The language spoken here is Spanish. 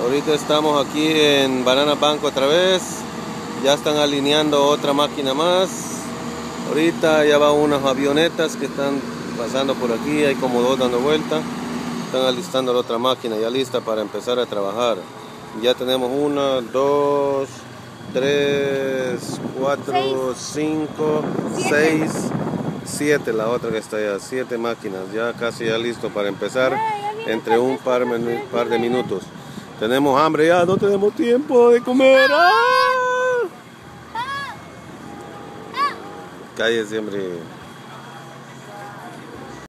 Ahorita estamos aquí en Banana Bank otra vez. Ya están alineando otra máquina más. Ahorita ya van unas avionetas que están pasando por aquí. Hay como dos dando vuelta. Están alistando la otra máquina ya lista para empezar a trabajar. Ya tenemos 1, 2, 3, 4, 5, 6, 7. La otra que está allá, 7 máquinas. Ya casi ya listo para empezar entre un par de minutos. Tenemos hambre ya, no tenemos tiempo de comer. ¡Ah! Cállese, hombre.